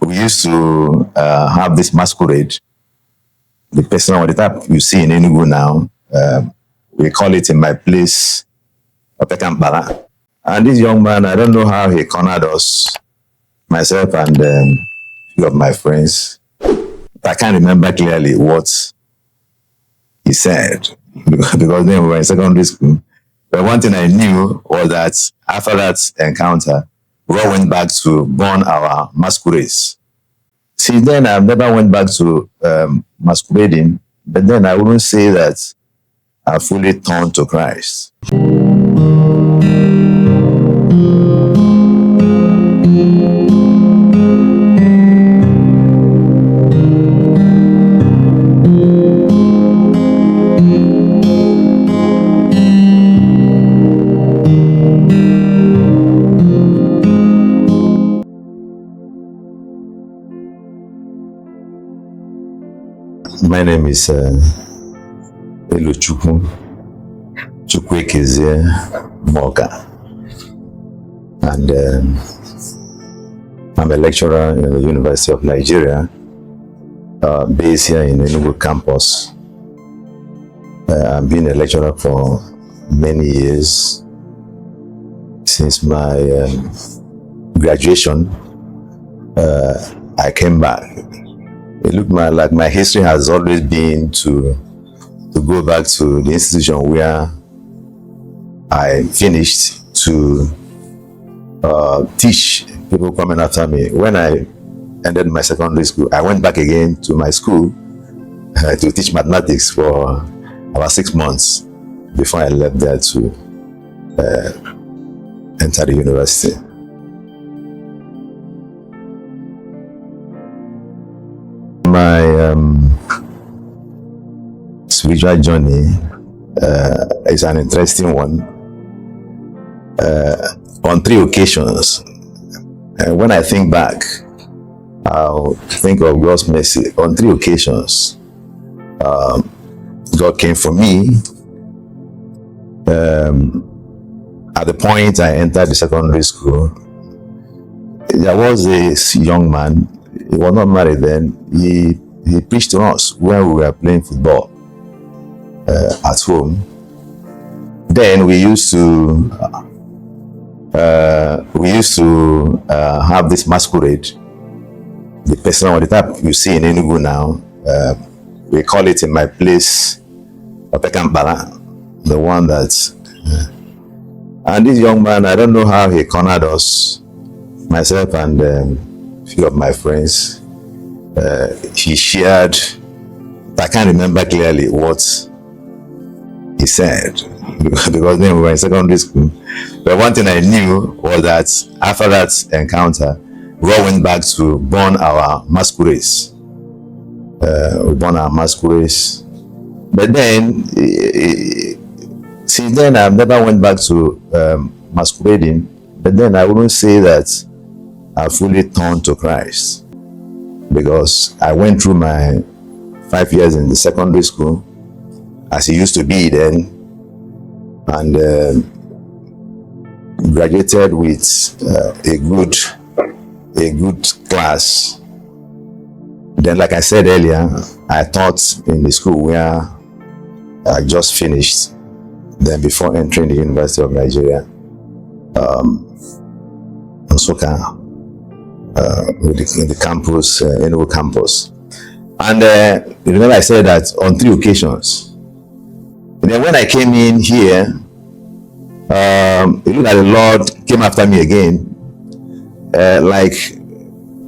We used to have this masquerade. The person or the type you see in Enugu now, we call it in my place, 𝐏𝐥𝐞𝐚𝐬𝐿. And this young man, I don't know how he cornered us, myself and a few of my friends. I can't remember clearly what he said because then we were in secondary school. But one thing I knew was that after that encounter, we all went back to burn our masquerades. Since then, I've never went back to masquerading, but then I wouldn't say that I fully turned to Christ. My name is Elochukwu Moka, and I'm a lecturer in the University of Nigeria, based here in Enugu Campus. I've been a lecturer for many years. Since my graduation, I came back. It looked like my history has always been to go back to the institution where I finished to teach people coming after me. When I ended my secondary school, I went back again to my school to teach mathematics for about 6 months before I left there to enter the university. My spiritual journey is an interesting one. On 3 occasions, when I think back, I'll think of God's mercy. On 3 occasions, God came for me. At the point I entered the secondary school, there was this young man. He was not married then. He preached to us when we were playing football at home. Then we used to have this masquerade. The person or the type you see in Enugu now, we call it in my place 𝐏𝐥𝐴𝐚, the one that. And this young man, I don't know how he cornered us, myself and few of my friends. He shared, I can't remember clearly what he said because then we were in secondary school. But one thing I knew was that after that encounter, we all went back to burn our masquerades. We burned our masquerades. But then, since then, I've never went back to masquerading. But then I wouldn't say that I fully turned to Christ, because I went through my 5 years in the secondary school as it used to be then, and graduated with a good class. Then, like I said earlier, I taught in the school where I just finished, then before entering the University of Nigeria, Nsukka, in the campus, Enugu Campus. And remember I said that on 3 occasions. And then when I came in here, it looked like the Lord came after me again. Like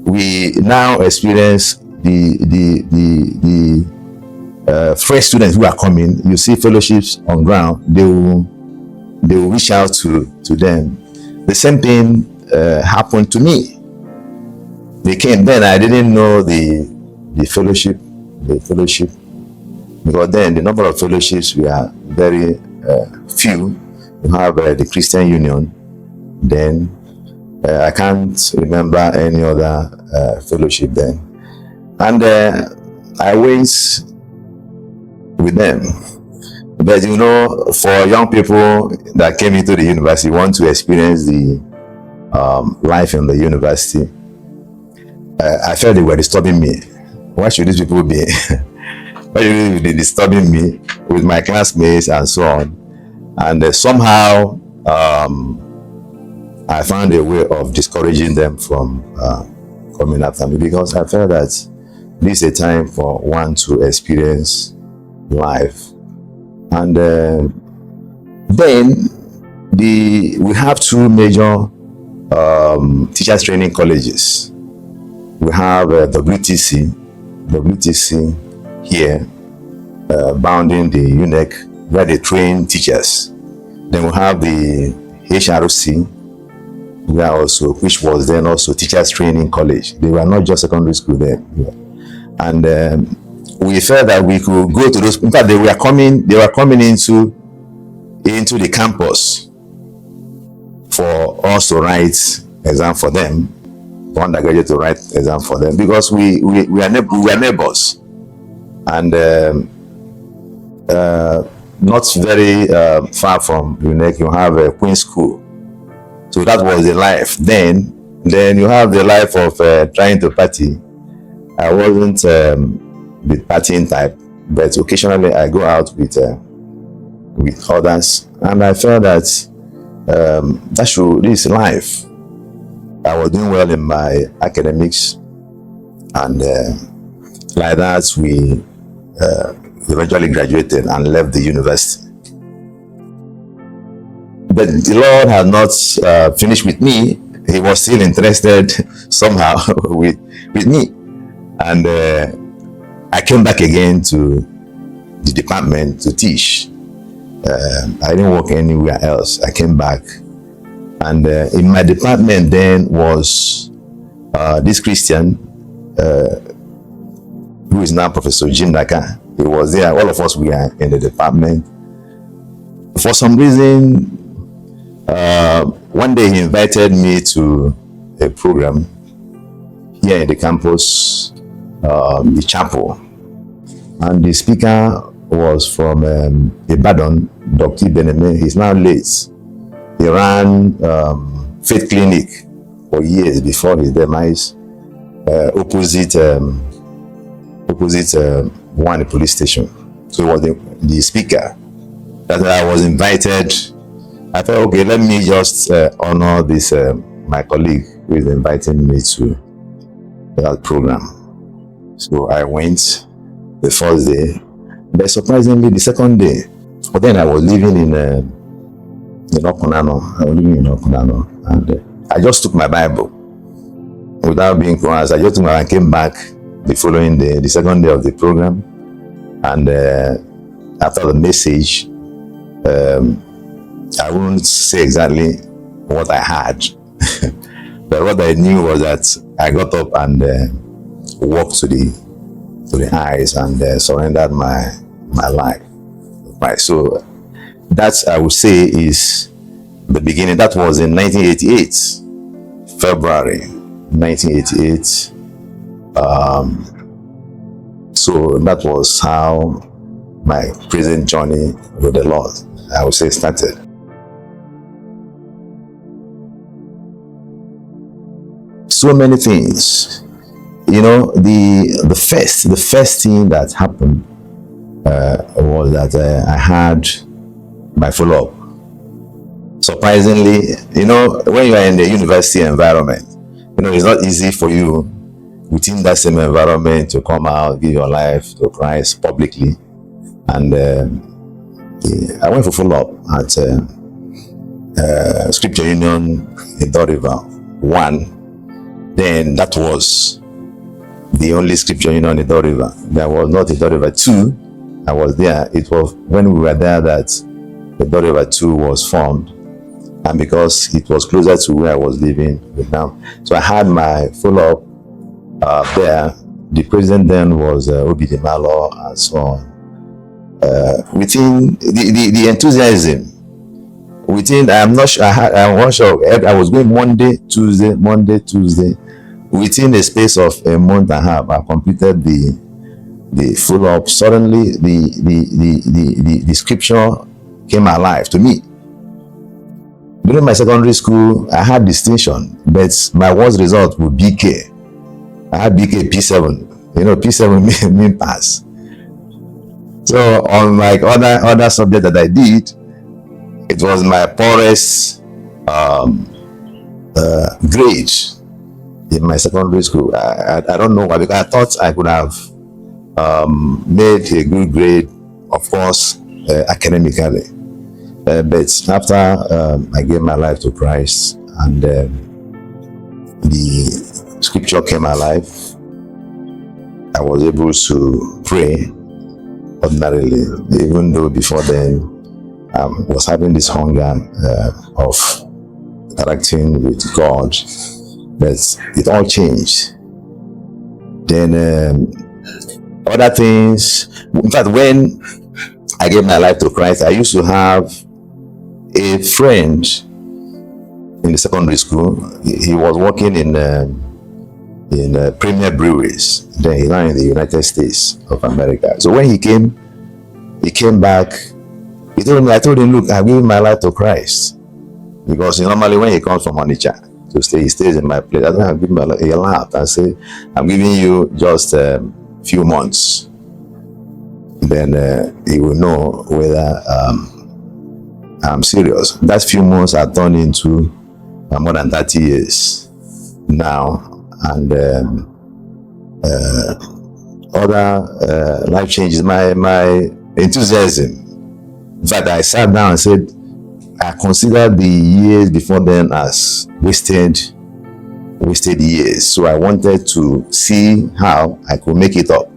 we now experience the fresh students who are coming. You see fellowships on ground, they will reach out to them. The same thing happened to me. They came then. I didn't know the fellowship, because then the number of fellowships were very few. You have the Christian Union. Then I can't remember any other fellowship then, and I went with them. But you know, for young people that came into the university, want to experience the life in the university. I felt they were disturbing me. Why should these people be? Why should they be disturbing me with my classmates and so on? And somehow I found a way of discouraging them from coming after me, because I felt that this is a time for one to experience life. And then we have two major teachers training colleges. We have WTC here, bounding the UNEC, where they train teachers. Then we have the HRC, where also, which was then also teachers training college. They were not just secondary school then. And we felt that we could go to those. In fact, they were coming into the campus for us to write exam for them, for undergraduate to write exam for them, because we were neighbors, and not very far from UNEC, you have a Queen's School. So that was the life. Then you have the life of trying to party. I wasn't the partying type, but occasionally I go out with others, and I felt that this is life. I was doing well in my academics, and like that we eventually graduated and left the university. But the Lord had not finished with me. He was still interested somehow with me. And I came back again to the department to teach. I didn't work anywhere else. I came back. And in my department then was this Christian, who is now Professor Moka. He was there. All of us were in the department. For some reason, one day he invited me to a program here in the campus, the chapel, and the speaker was from Ibadan, Dr. Beneme. He's now late. He ran Faith Clinic for years before his demise, opposite one police station. So he was the speaker. That I was invited. I thought, okay, let me just honor this my colleague who is inviting me to that program. So I went the first day, but surprisingly the second day. But then I was living in Okunano. And I just took my Bible without being coerced. I just took my and came back the following day, the second day of the program, and after the message, I won't say exactly what I had, but what I knew was that I got up and walked to the eyes and surrendered my life. Right. So that's, I would say, is the beginning. That was in 1988, February 1988. So that was how my prison journey with the Lord, I would say, started. So many things, you know. The first thing that happened was that I had my follow-up. Surprisingly, you know, when you are in the university environment, you know, it's not easy for you within that same environment to come out, give your life to Christ publicly. And I went for follow-up at Scripture Union in 𝐷 River 1. Then that was the only Scripture Union in 𝐷 River. There was not a 𝐷 River 2. I was there. It was when we were there that the 𝐷 River 2 was formed. And because it was closer to where I was living with now. So I had my follow-up there. The president then was 𝐏𝐥𝐞𝐚 and so on. Within the enthusiasm, I'm not sure. I was going Monday, Tuesday. Within a space of a month and a half, I completed the follow-up. Suddenly, the scripture came alive to me. During my secondary school, I had distinction, but my worst result would BK. I had BK P7. You know, P7 mean pass. So on like other subject that I did, it was my poorest grade in my secondary school. I don't know why, because I thought I could have made a good grade, of course, academically. But after I gave my life to Christ and the scripture came alive, I was able to pray ordinarily, even though before then I was having this hunger of interacting with God. But it all changed. Then other things, in fact, when I gave my life to Christ, I used to have a friend in the secondary school. He was working in Premier Breweries. Then he's now in the United States of America. So when he came back. I told him, look, I'm giving my life to Christ. Because normally when he comes from Onitsha to stay, he stays in my place. I don't give him a laugh and say, I'm giving you just a few months. Then he will know whether I'm serious. That few months are turned into more than 30 years now. And other life changes, my enthusiasm. In fact, I sat down and said, I consider the years before then as wasted years. So I wanted to see how I could make it up.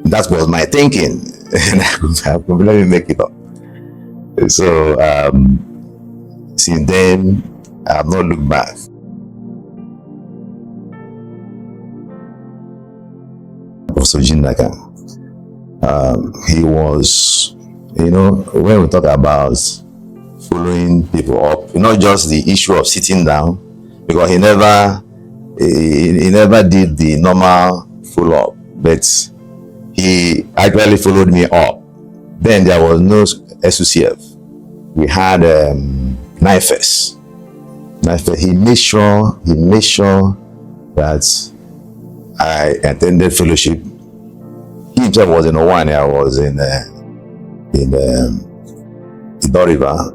That was my thinking. And I could completely make it up. So since then, I have not looked back. Professor Elochukwu Moka, he was, when we talk about following people up, not just the issue of sitting down, because he never did the normal follow-up, but he actually followed me up. Then there was no SUCF. We had NIFES. He made sure that I attended fellowship. He himself was in Owani, I was in Ido River.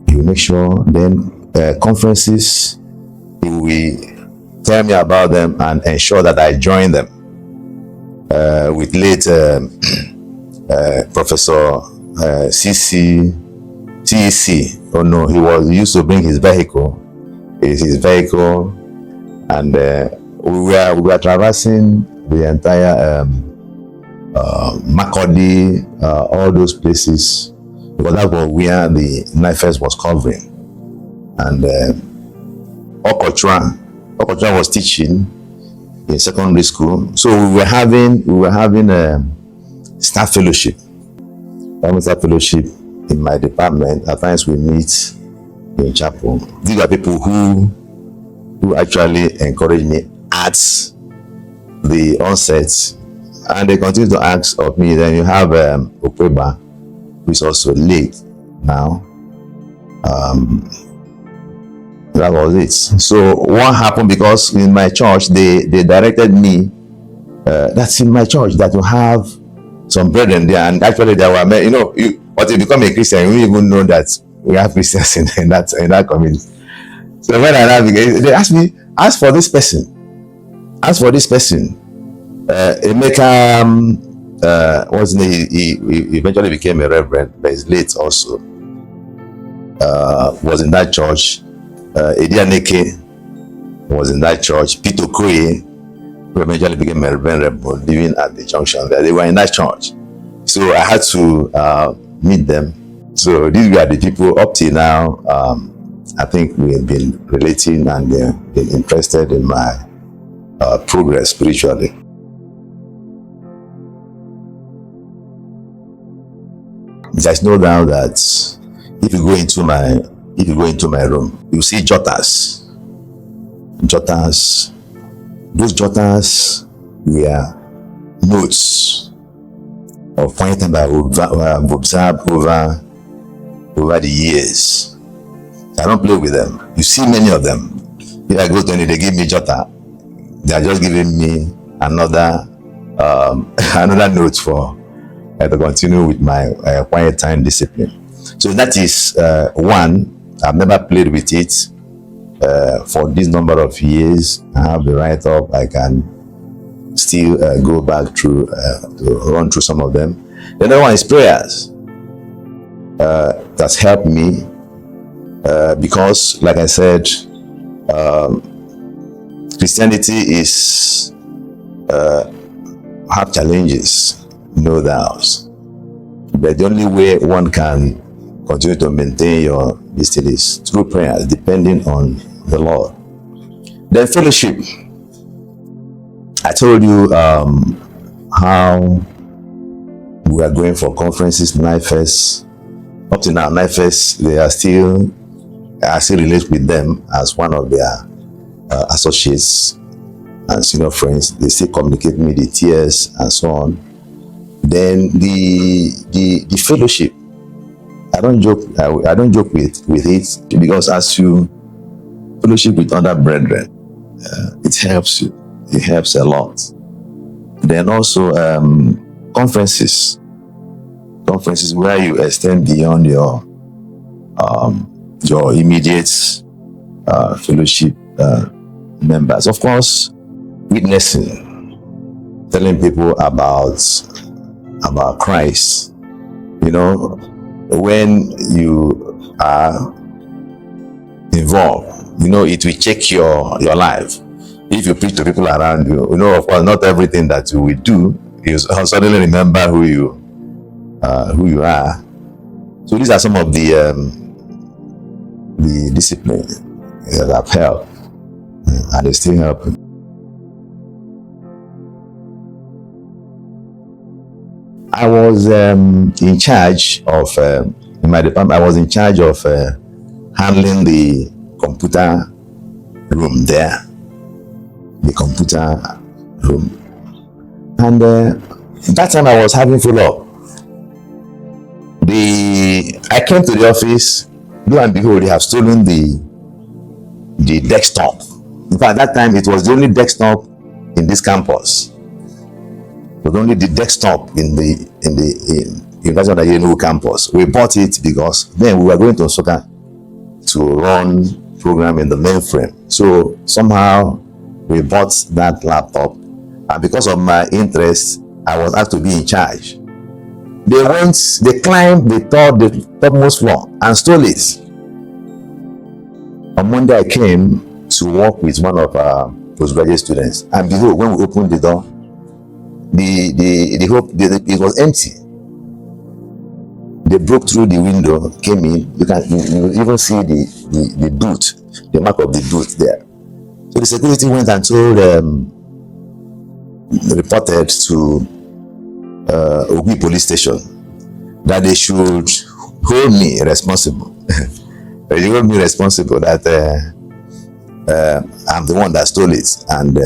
He will make sure. Then conferences, he will tell me about them and ensure that I join them. With late Professor TEC. Oh no, he used to bring his vehicle. And we were traversing the entire Makurdi, all those places, because that was where the NIFES was covering. And 𝐏-𝐥𝐿 was teaching in secondary school, so we were having staff fellowship. In my department. At times we meet in chapel. These are people who actually encourage me at the onset, and they continue to ask of me. Then you have Okweba, who is also late now. That was it. So what happened, because in my church they directed me, that's in my church, that you have some brethren there, and actually there were many, but you become a Christian, you even know that we have Christians in that community. So when I they asked me, ask for this person. Emeka, what's his name? He eventually became a reverend, but he's late also. Was in that church. Edianeke was in that church. Peter Okoye, who eventually became a reverend, living at the junction there. They were in that church. So I had to meet them. So these were the people up till now. I think we have been relating and been interested in my progress spiritually. There's no doubt that if you go into my room, you see jotters. Those jotters were notes of pointing that I've observed over the years. I don't play with them. You see many of them. If I go to any, they give me jota. They are just giving me another another note for to continue with my quiet time discipline. So that is one. I've never played with it for this number of years. I have the write up. I can still go back through to run through some of them. The other one is prayers. That's helped me because, like I said, Christianity is have challenges, no doubts. But the only way one can continue to maintain your destiny is through prayers, depending on the Lord. Then fellowship. I told you how we are going for conferences, NIFES. Up to now, NIFES, I still relate with them as one of their associates and senior friends. They still communicate with me the tears and so on. Then the fellowship. I don't joke with it, because as you fellowship with other brethren, it helps you. It helps a lot. Then also conferences where you extend beyond your immediate fellowship members. Of course, witnessing, telling people about Christ. You know, when you are involved, you know, it will check your life. If you preach to people around you, you know, of course, not everything that you will do, you suddenly remember who you are. So these are some of the discipline that have helped, and they still help. I was in charge of in my department. I was in charge of handling the computer room there. The computer room. And that time I was having follow-up. I came to the office, lo and behold, they have stolen the desktop. In fact, that time it was the only desktop in this campus. It was only the desktop in the University of the Enugu Campus. We bought it because then we were going to Nsukka to run program in the mainframe. So somehow we bought that laptop, and because of my interest, I was asked to be in charge. They climbed the topmost floor and stole it. On Monday, I came to work with one of our postgraduate students, and behold, when we opened the door, it was empty. They broke through the window, came in. You even see the boot, the mark of the boot there. So the security went and told, reported to 𝐿 police station that they should hold me responsible. They hold me responsible that I'm the one that stole it, and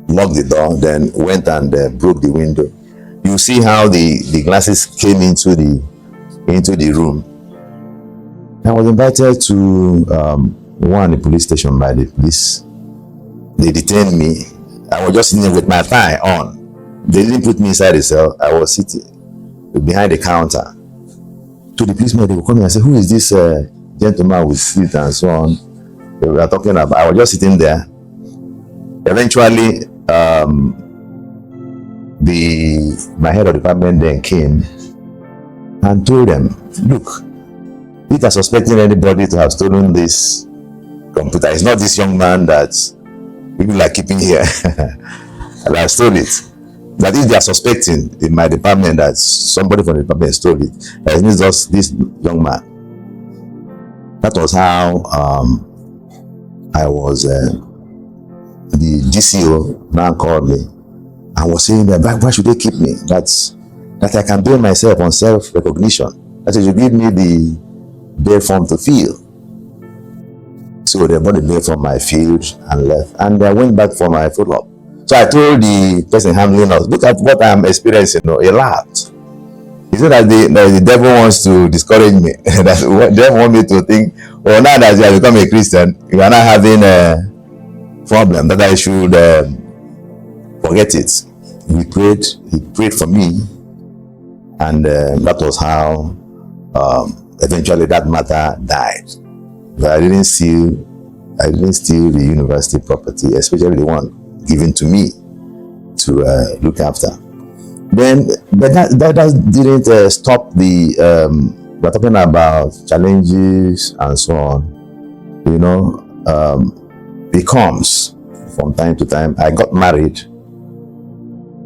locked the door, then went and broke the window. You see how the glasses came into the room. I was invited to the police station by the police. They detained me. I was just sitting there with my tie on. They didn't put me inside the cell. I was sitting behind the counter. To the policeman, they would come in and say, "Who is this gentleman with seat and so on?" They were talking about. I was just sitting there. Eventually, my head of department then came and told them, "Look, if they're suspecting anybody to have stolen this computer, it's not this young man that people are keeping here that stole it. That if they are suspecting in my department that somebody from the department stole it, it's just this young man." That was how I was. The GCO now called me and was saying that, "Why should they keep me? That I can build myself on self-recognition. That they should give me the bail form to fill." So they bought the bail from my field and left, and I went back for my follow-up. So I told the person handling us, "Look at what I'm experiencing." He laughed. He said that the devil wants to discourage me. That the devil wants me to think Or now that you have become a Christian, you are not having a problem that I should forget it. We prayed, he prayed for me, and that was how eventually that matter died. But I didn't steal the university property, especially the one given to me to look after. Then, but that didn't stop the. We're talking about challenges and so on. You know, it comes from time to time. I got married.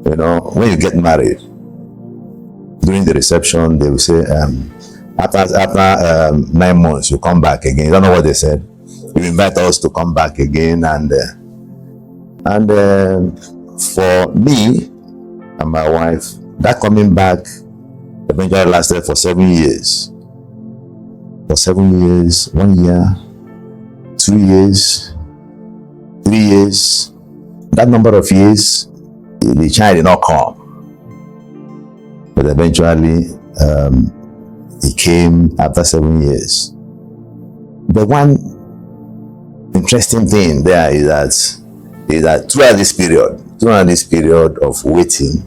You know, when you get married, during the reception, they will say, after 9 months, you come back again. You don't know what they said. You invite us to come back again, and for me and my wife, that coming back eventually lasted for 7 years. For 7 years, 1 year, 2 years, 3 years. That number of years, the child did not come. But eventually, he came after 7 years. The one interesting thing there is that throughout this period of waiting,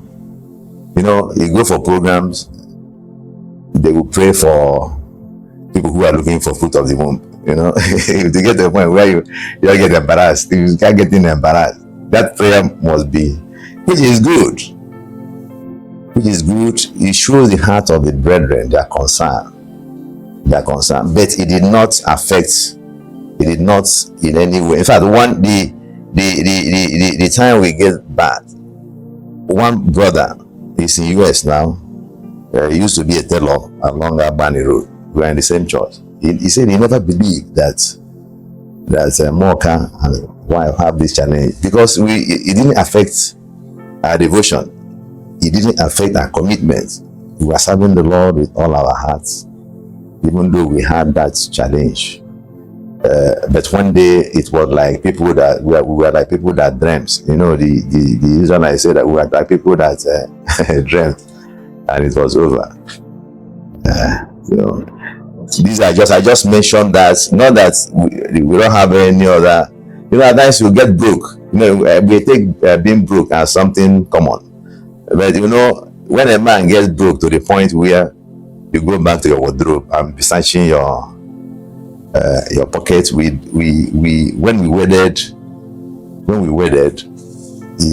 you know, you go for programs, they will pray for people who are looking for fruit of the womb. You know, to get to the point where you don't get embarrassed, you can't get embarrassed. That prayer must be, which is good. It shows the heart of the brethren, their concern, but it did not in any way. In fact, the time we get back, one brother is in US now. He used to be a tailor along Albany Road. We are in the same church. He said he never believed that Moka and his wife have this challenge, because it didn't affect our devotion. It didn't affect our commitment. We were serving the Lord with all our hearts, even though we had that challenge. But one day it was like people that we were like people that dreamt. You know, the Israelites said that we were like people that dreamt, and it was over. You know, these are I just mentioned that, not that we don't have any other. You know, at times you get broke. You know, we take being broke as something common. But you know, when a man gets broke to the point where you go back to your wardrobe and be searching your pockets, when we wedded,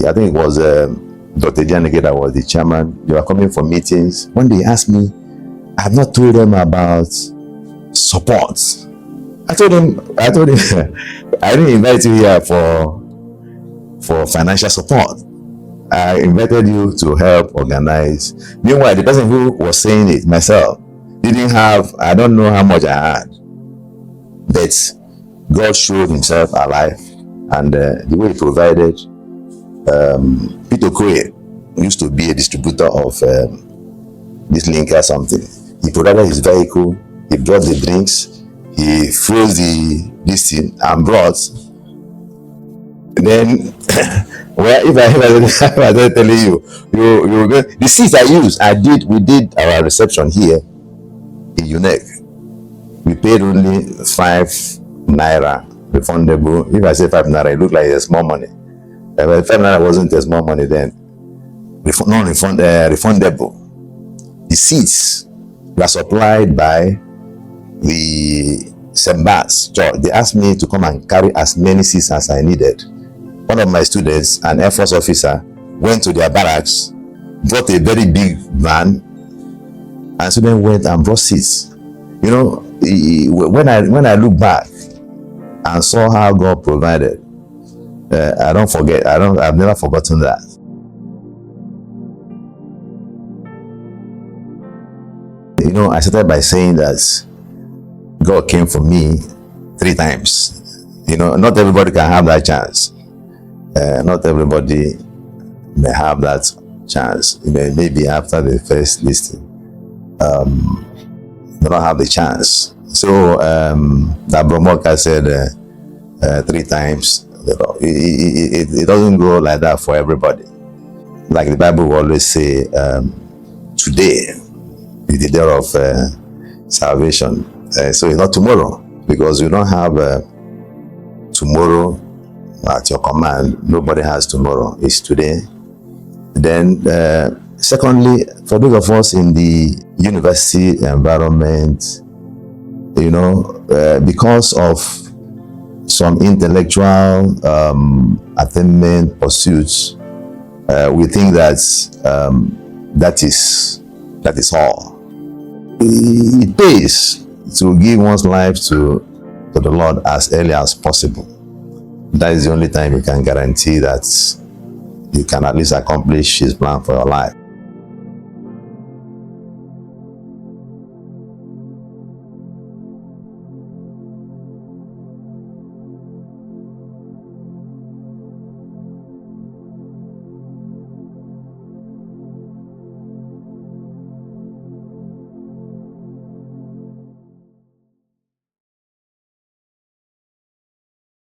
I think it was Dr. 𝐿-𝐥𝐞𝐿 that was the chairman. They were coming for meetings. One day he asked me, I have not told them about support. I told him I didn't invite you here for financial support. I invited you to help organize. Meanwhile, the person who was saying it, myself, didn't have, I don't know how much I had. But God showed himself alive, and the way he provided. 𝐿-𝐥𝐞𝐿 used to be a distributor of this linker something. He provided his vehicle, he brought the drinks, he froze this thing and brought. Then well, if I don't telling you go, the seats I used, we did our reception here in UNEC. We paid only 5 naira refundable. If I say 5 naira, it looked like a small money. But 5 naira wasn't a small money then. Refundable. The seats were supplied by the St. Bart's church. They asked me to come and carry as many seats as I needed. One of my students, an Air Force officer, went to their barracks, brought a very big van, and students went and brought seats. You know, when I look back and saw how God provided, I've never forgotten that. You know, I started by saying that God came for me 3 times. You know, not everybody can have that chance. Not everybody may have that chance. Maybe after the first listing, they don't have the chance. So that Prof Moka said 3 times. It doesn't go like that for everybody. Like the Bible will always say, today is the day of salvation. So it's not tomorrow. because you don't have tomorrow at your command. Nobody has tomorrow. It's today. Then secondly, for those of us in the university environment, you know, because of some intellectual attainment pursuits, we think that that is all. It pays to give one's life to the Lord as early as possible. That is the only time you can guarantee that you can at least accomplish His plan for your life.